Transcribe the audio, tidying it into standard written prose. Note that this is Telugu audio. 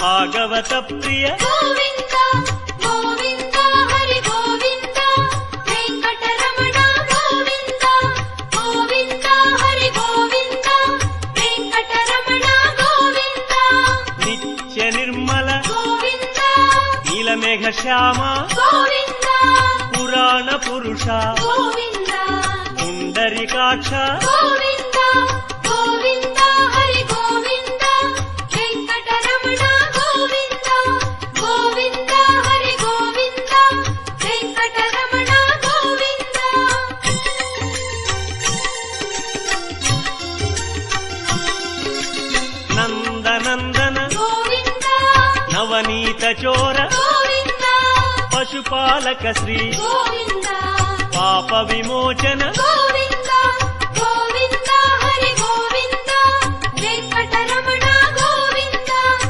భాగవత ప్రియ గోవింద గోవింద హరి గోవింద వెంకటరమణ గోవింద గోవింద హరి గోవింద వెంకటరమణ గోవింద నిత్య నిర్మల గోవింద నీలమేఘ శ్యామ గోవింద పురాణ పురుష గోవింద పుండరీకాక్ష గోవింద గోవింద హరి గోవింద వెంకటరమణ గోవింద గోవింద హరి గోవింద వెంకటరమణ గోవింద నందనందన గోవింద నవనీత చోర గోవింద పశుపాలక శ్రీ గోవింద పాప విమోచన గోవింద